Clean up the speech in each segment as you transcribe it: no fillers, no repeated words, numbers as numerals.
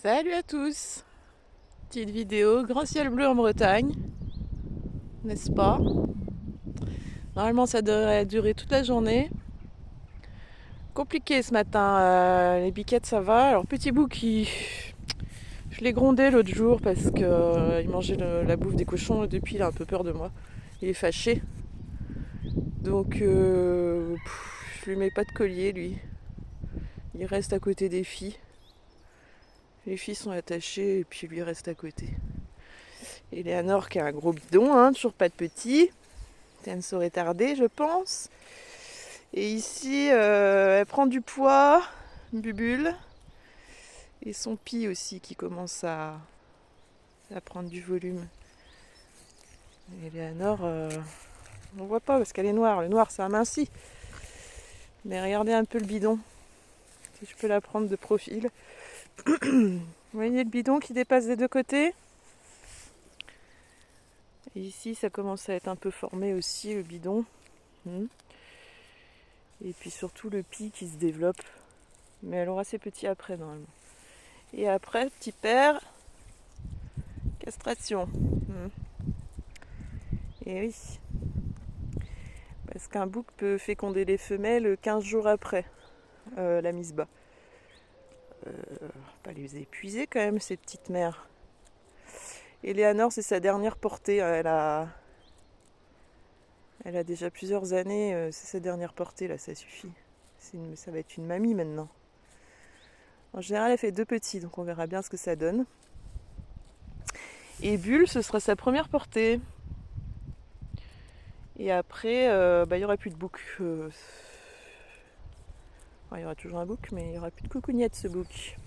Salut à tous. Petite vidéo, grand ciel bleu en Bretagne, n'est-ce pas? Normalement ça devrait durer toute la journée. Compliqué ce matin, les biquettes ça va. Alors petit bout je l'ai grondé l'autre jour parce que il mangeait la bouffe des cochons et depuis il a un peu peur de moi. Il est fâché. Donc je lui mets pas de collier lui. Il reste à côté des filles. Les filles sont attachées et puis lui reste à côté. Eleanor qui a un gros bidon, hein, toujours pas de petit. Elle ne saurait tarder, je pense. Et ici, elle prend du poids, Bubule. Et son pis aussi qui commence à prendre du volume. Et Eleanor, on ne voit pas parce qu'elle est noire. Le noir, ça amincit. Mais regardez un peu le bidon. Si je peux la prendre de profil. Vous voyez le bidon qui dépasse des deux côtés? Et ici, ça commence à être un peu formé aussi, le bidon. Et puis surtout le pis qui se développe. Mais elle aura ses petits après, normalement. Et après, petit père, castration. Et oui. Parce qu'un bouc peut féconder les femelles 15 jours après la mise bas. Pas les épuiser quand même, ces petites mères. Eleanor, c'est sa dernière portée. Elle a déjà plusieurs années. C'est sa dernière portée, là, ça suffit. Ça va être une mamie maintenant. En général, elle fait 2 petits, donc on verra bien ce que ça donne. Et Bulle, ce sera sa première portée. Et après, il n'y aura plus de bouc. Il y aura toujours un bouc, mais il n'y aura plus de coucougnette ce bouc.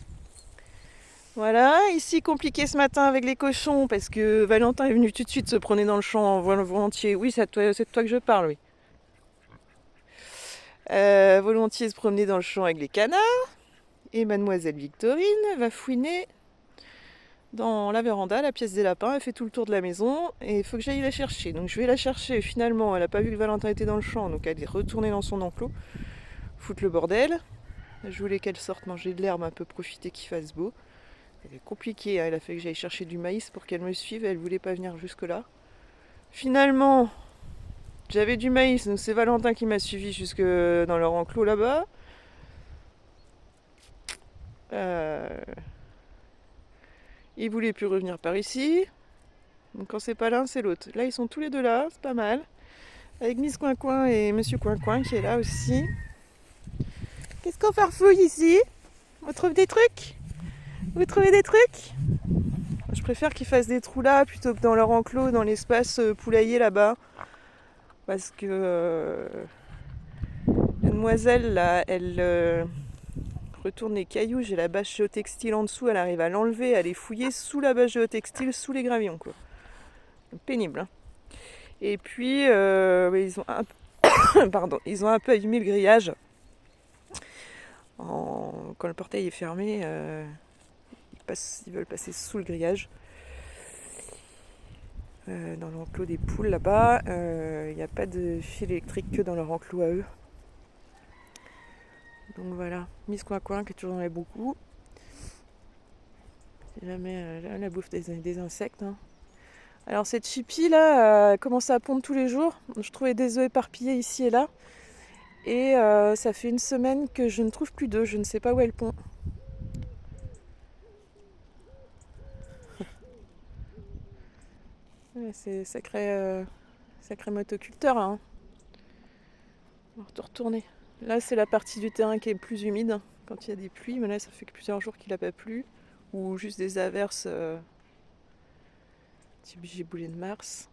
Voilà, ici compliqué ce matin avec les cochons parce que Valentin est venu tout de suite se promener dans le champ volontiers. Oui, c'est de toi que je parle, oui. Volontiers se promener dans le champ avec les canards. Et mademoiselle Victorine va fouiner dans la véranda, la pièce des lapins. Elle fait tout le tour de la maison et il faut que j'aille la chercher. Donc je vais la chercher. Finalement, elle n'a pas vu que Valentin était dans le champ, donc elle est retournée dans son enclos, foutre le bordel. Je voulais qu'elle sorte manger de l'herbe, un peu profiter qu'il fasse beau. Elle est compliquée, hein. Elle a fait que j'aille chercher du maïs pour qu'elle me suive. Elle voulait pas venir jusque là. Finalement, j'avais du maïs, donc c'est Valentin qui m'a suivi jusque dans leur enclos là-bas. Il voulait plus revenir par ici. Donc quand c'est pas l'un, c'est l'autre. Là, ils sont tous les deux là, c'est pas mal. Avec Miss Coin-Coin et Monsieur Coin-Coin qui est là aussi. Qu'est-ce qu'on farfouille ici? On trouve des trucs? Vous trouvez des trucs? Je préfère qu'ils fassent des trous là plutôt que dans leur enclos, dans l'espace poulailler là-bas. Parce que la demoiselle là, elle retourne les cailloux. J'ai la bâche géotextile en dessous, elle arrive à l'enlever, à les fouiller sous la bâche géotextile, sous les gravillons, quoi. Pénible, hein. Et puis ils ont pardon, ils ont un peu allumé le grillage. Quand le portail est fermé, ils veulent passer sous le grillage. Dans l'enclos des poules là-bas, il n'y a pas de fil électrique que dans leur enclos à eux. Donc voilà, Miss Coin-Coin qui est toujours dans les beaucoup. C'est jamais la bouffe des insectes, hein. Alors cette chipie là commence à pondre tous les jours. Je trouvais des œufs éparpillés ici et là. Et ça fait une semaine que je ne trouve plus d'œufs. Je ne sais pas où elle pond. Ouais, c'est sacré motoculteur là, hein. On va retourner. Là c'est la partie du terrain qui est plus humide quand il y a des pluies. Mais là ça fait que plusieurs jours qu'il n'a pas plu. Ou juste des averses type giboulée de mars.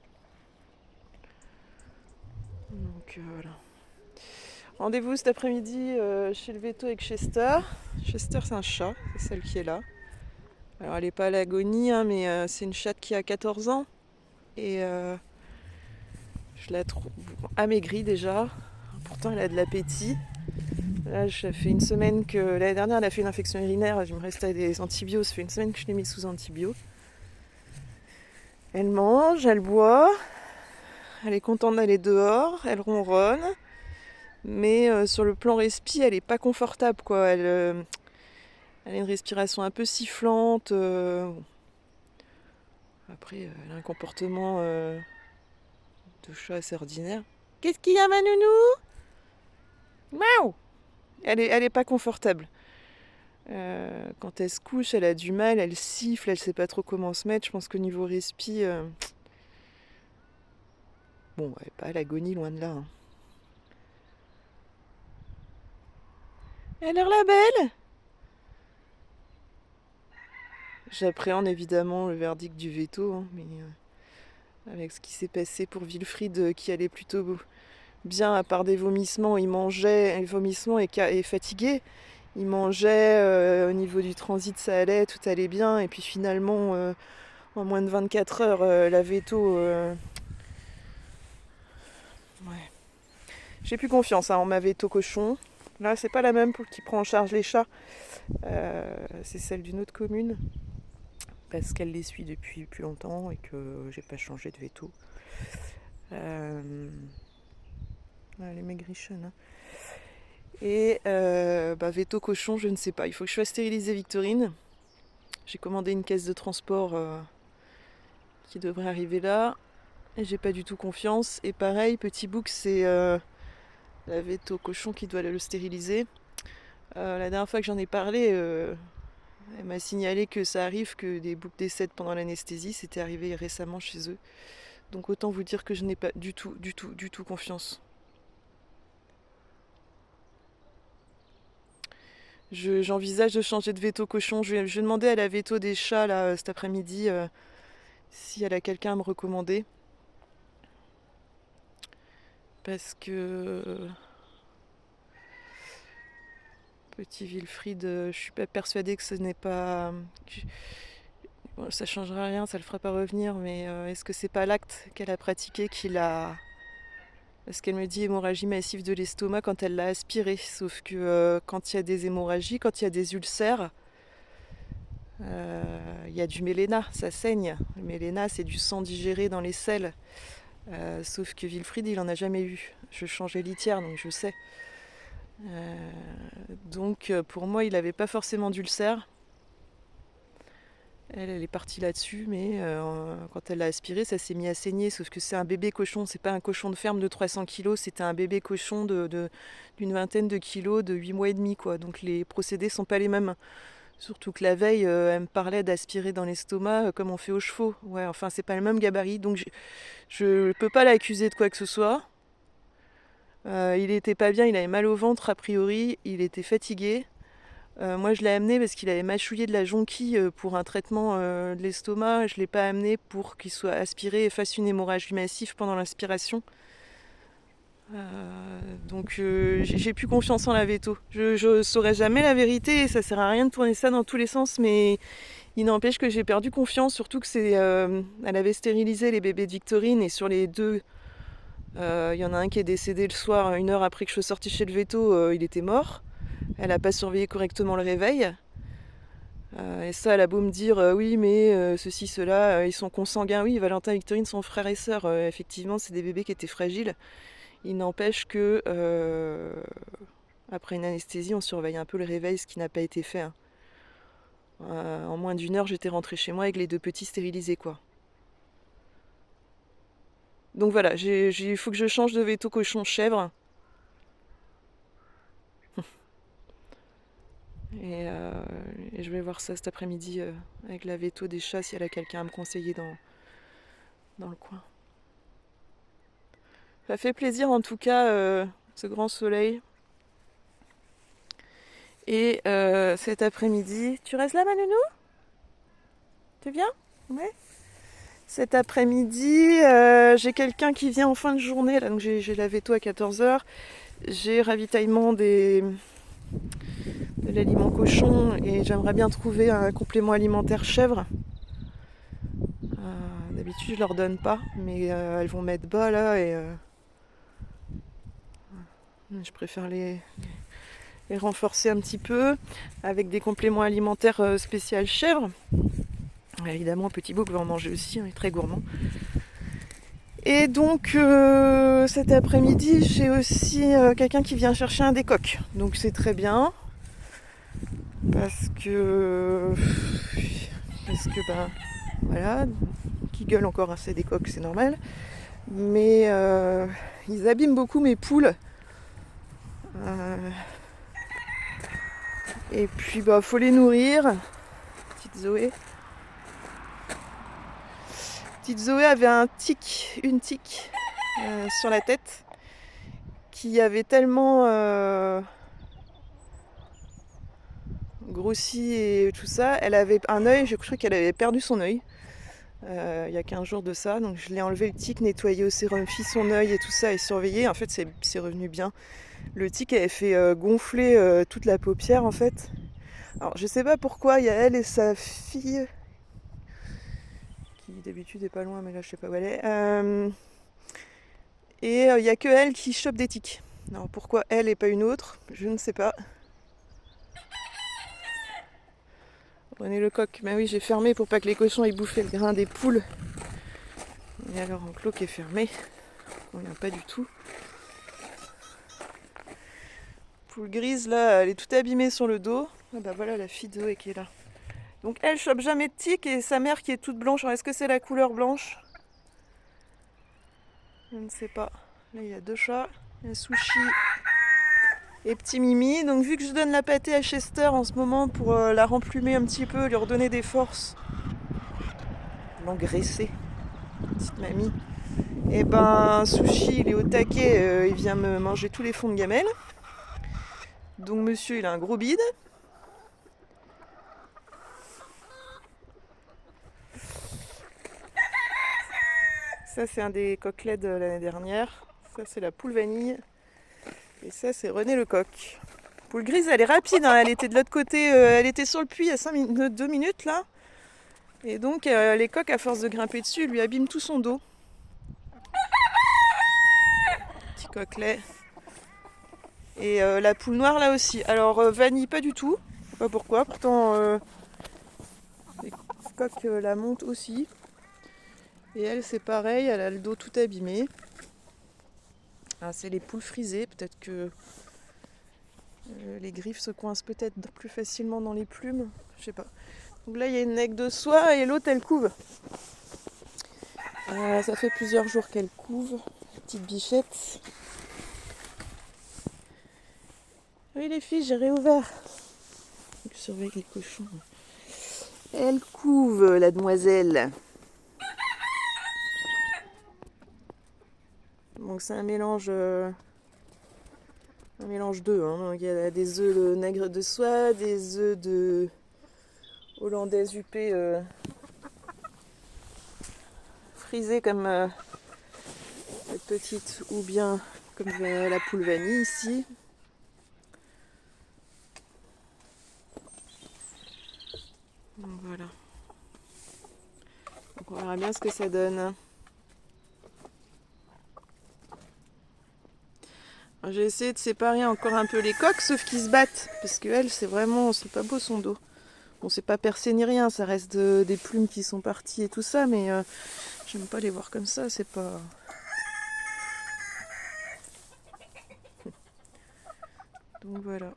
Donc voilà. Rendez-vous cet après-midi chez le veto avec Chester. Chester, c'est un chat, c'est celle qui est là. Alors elle n'est pas à l'agonie, hein, mais c'est une chatte qui a 14 ans. Et je la trouve amaigrie déjà. Pourtant elle a de l'appétit. Là, ça fait une semaine que... L'année dernière, elle a fait une infection urinaire. Je me restais des antibiotiques. Ça fait une semaine que je l'ai mise sous antibiotiques. Elle mange, elle boit. Elle est contente d'aller dehors. Elle ronronne. Mais sur le plan respi, elle est pas confortable, quoi. Elle Elle a une respiration un peu sifflante. Bon. Après, elle a un comportement de chat assez ordinaire. Qu'est-ce qu'il y a, ma nounou? Miaou! Elle est pas confortable. Quand elle se couche, elle a du mal, elle siffle, elle sait pas trop comment se mettre. Je pense qu'au niveau respi, bon, elle est pas à l'agonie, loin de là. Hein. Alors la belle? J'appréhende évidemment le verdict du veto, hein, mais avec ce qui s'est passé pour Wilfried, qui allait plutôt bien, à part des vomissements, il mangeait, les vomissements et fatigué. Il mangeait, au niveau du transit ça allait, tout allait bien, et puis finalement, en moins de 24 heures, la veto... ouais. J'ai plus confiance en ma veto cochon. Là, c'est pas la même qui prend en charge les chats. C'est celle d'une autre commune. Parce qu'elle les suit depuis plus longtemps et que j'ai pas changé de veto. Les maigrichonnes. Hein. Et veto cochon, je ne sais pas. Il faut que je fasse stériliser Victorine. J'ai commandé une caisse de transport qui devrait arriver là. Et j'ai pas du tout confiance. Et pareil, petit bouc, c'est la veto cochon qui doit le stériliser. La dernière fois que j'en ai parlé, elle m'a signalé que ça arrive que des boucs décèdent pendant l'anesthésie. C'était arrivé récemment chez eux. Donc autant vous dire que je n'ai pas du tout confiance. J'envisage de changer de veto cochon. Je vais demander à la veto des chats là, cet après-midi si elle a quelqu'un à me recommander. Parce que petit Wilfried, je suis pas persuadée que ce n'est pas... Bon, ça changera rien, ça le fera pas revenir, mais est-ce que c'est pas l'acte qu'elle a pratiqué qui l'a... Parce qu'elle me dit hémorragie massive de l'estomac quand elle l'a aspiré. Sauf que quand il y a des hémorragies, quand il y a des ulcères, il y a du méléna, ça saigne. Le méléna, c'est du sang digéré dans les selles. Sauf que Wilfried, il n'en a jamais eu. Je changeais litière, donc je sais. Donc pour moi, il n'avait pas forcément d'ulcère. Elle est partie là-dessus, mais quand elle l'a aspiré, ça s'est mis à saigner. Sauf que c'est un bébé cochon, c'est pas un cochon de ferme de 300 kg, c'était un bébé cochon d'une vingtaine de kilos, de 8 mois et demi, quoi. Donc les procédés sont pas les mêmes. Surtout que la veille, elle me parlait d'aspirer dans l'estomac comme on fait aux chevaux. Ouais, enfin, c'est pas le même gabarit, donc je peux pas l'accuser de quoi que ce soit. Il était pas bien, il avait mal au ventre a priori, il était fatigué. Moi, je l'ai amené parce qu'il avait mâchouillé de la jonquille pour un traitement de l'estomac. Je ne l'ai pas amené pour qu'il soit aspiré et fasse une hémorragie massive pendant l'inspiration. Donc, j'ai plus confiance en la veto. Je saurai jamais la vérité et ça sert à rien de tourner ça dans tous les sens, mais il n'empêche que j'ai perdu confiance, surtout que elle avait stérilisé les bébés de Victorine et sur les deux, il y en a un qui est décédé le soir, 1 heure après que je sois sortie chez le veto, il était mort. Elle n'a pas surveillé correctement le réveil. Et ça, elle a beau me dire oui, mais ceci, cela, ils sont consanguins. Oui, Valentin et Victorine sont frères et sœurs. Effectivement, c'est des bébés qui étaient fragiles. Il n'empêche que après une anesthésie, on surveille un peu le réveil, ce qui n'a pas été fait. Hein. En moins d'1 heure, j'étais rentrée chez moi avec les 2 petits stérilisés, quoi. Donc voilà, il faut que je change de veto cochon chèvre. Et je vais voir ça cet après-midi avec la veto des chats, si elle a quelqu'un à me conseiller dans le coin. Ça fait plaisir en tout cas, ce grand soleil. Et cet après-midi, tu restes là, ma nounou? Tu viens? Ouais. Cet après-midi, j'ai quelqu'un qui vient en fin de journée, là, donc j'ai la veto à 14h. J'ai ravitaillement de l'aliment cochon et j'aimerais bien trouver un complément alimentaire chèvre. D'habitude je leur donne pas, mais elles vont mettre bas là et je préfère les renforcer un petit peu avec des compléments alimentaires spécial chèvre. Évidemment, petit bouc va en manger aussi, il est très gourmand. Et donc cet après-midi, j'ai aussi quelqu'un qui vient chercher un décoque. Donc c'est très bien. Parce que ben voilà, qui gueule encore assez des coqs, c'est normal. Mais ils abîment beaucoup mes poules. Et puis bah faut les nourrir. Petite Zoé. Petite Zoé avait une tique sur la tête qui avait tellement grossi et tout ça. Elle avait un œil, je crois qu'elle avait perdu son œil il y a 15 jours de ça. Donc je l'ai enlevé le tic, nettoyé au sérum Phi son œil et tout ça et surveillé. En fait c'est revenu bien. Le tic avait fait gonfler toute la paupière en fait. Alors je sais pas pourquoi, il y a elle et sa fille qui d'habitude est pas loin mais là je sais pas où elle est. Et il n'y a que elle qui chope des tiques. Alors pourquoi elle et pas une autre, je ne sais pas. Prenez le coq. Ben oui, j'ai fermé pour pas que les cochons aient bouffé le grain des poules. Et alors enclos qui est fermé. On vient pas du tout. Poule grise là, elle est toute abîmée sur le dos. Ah bah voilà la fille de Zoé qui est là. Donc elle chope jamais de tiques et sa mère qui est toute blanche. Alors est-ce que c'est la couleur blanche? Je ne sais pas. Là il y a 2 chats. Il y a Sushi et Petit Mimi. Donc vu que je donne la pâtée à Chester en ce moment pour la remplumer un petit peu, lui redonner des forces, l'engraisser, petite mamie. Et ben Sushi il est au taquet, il vient me manger tous les fonds de gamelle. Donc monsieur il a un gros bide. Ça c'est un des coquelets de l'année dernière. Ça c'est la poule vanille. Et ça c'est René le coq. Poule grise elle est rapide, hein. Elle était de l'autre côté, elle était sur le puits il y a 2 minutes là. Et donc les coqs à force de grimper dessus lui abîment tout son dos. Petit coquelet. Et la poule noire là aussi. Alors vanille pas du tout. Je sais pas pourquoi. Pourtant les coqs la montent aussi. Et elle c'est pareil, elle a le dos tout abîmé. Ah, c'est les poules frisées, peut-être que les griffes se coincent peut-être plus facilement dans les plumes, je sais pas. Donc là il y a une aigle de soie et l'autre elle couve. Ça fait plusieurs jours qu'elle couve, petite bichette. Oui les filles, j'ai réouvert. Je surveille les cochons. Elle couve la demoiselle. Donc c'est un mélange d'œufs. Hein. Donc, il y a des œufs de nègre de soie, des œufs de hollandaise huppée frisée comme cette petite ou bien comme la poule vanille ici. Donc voilà. Donc on verra bien ce que ça donne. J'ai essayé de séparer encore un peu les coqs, sauf qu'ils se battent, parce que elle, c'est pas beau son dos. Bon, c'est pas percé ni rien, ça reste des plumes qui sont parties et tout ça, mais j'aime pas les voir comme ça, c'est pas... Donc voilà.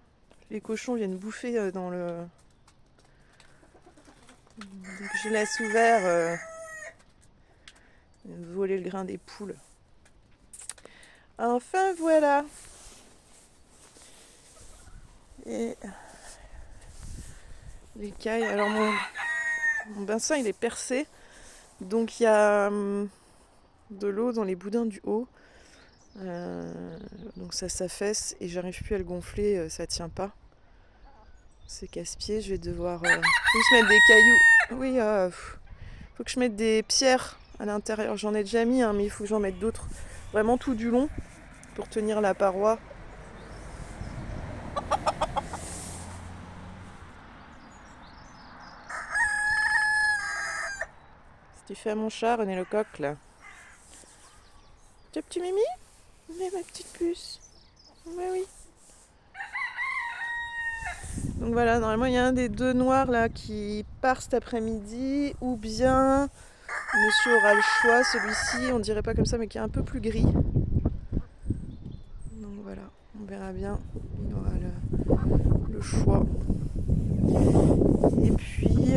Les cochons viennent bouffer dans le... Dès que je laisse ouvert, voler le grain des poules. Enfin voilà. Et l'écaille. Alors mon bassin il est percé, donc il y a de l'eau dans les boudins du haut. Donc ça s'affaisse et j'arrive plus à le gonfler, ça tient pas. C'est casse-pied, je vais devoir juste mettre des cailloux. Oui, faut que je mette des pierres à l'intérieur. J'en ai déjà mis, hein, mais il faut que j'en mette d'autres. Vraiment tout du long pour tenir la paroi. Si tu fais à mon chat, René le coq là. Tu petit Mimi? Mais ma petite puce. Ouais, oui. Donc voilà, normalement il y a un des 2 noirs là qui part cet après-midi, ou bien monsieur aura le choix, celui-ci, on dirait pas comme ça mais qui est un peu plus gris. Donc voilà, on verra bien, il aura le choix. Et puis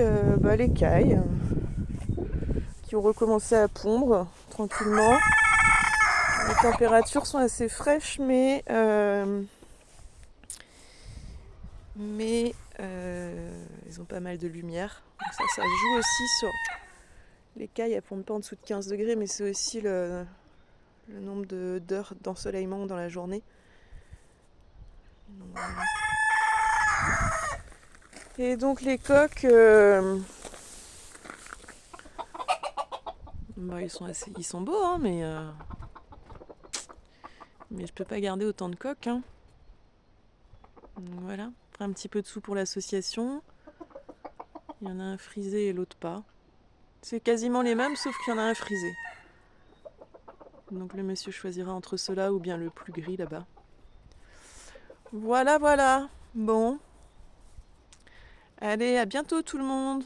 les cailles qui ont recommencé à pondre tranquillement. Les températures sont assez fraîches, mais ils ont pas mal de lumière. Donc ça joue aussi sur... Les cailles, elles pondent pas en dessous de 15 degrés, mais c'est aussi le nombre d'heures d'ensoleillement dans la journée. Donc, voilà. Et donc les coqs, ils sont beaux, hein, mais je peux pas garder autant de coqs. Hein. Donc voilà, un petit peu de sous pour l'association. Il y en a un frisé et l'autre pas. C'est quasiment les mêmes, sauf qu'il y en a un frisé. Donc le monsieur choisira entre ceux-là ou bien le plus gris là-bas. Voilà, voilà. Bon. Allez, à bientôt tout le monde.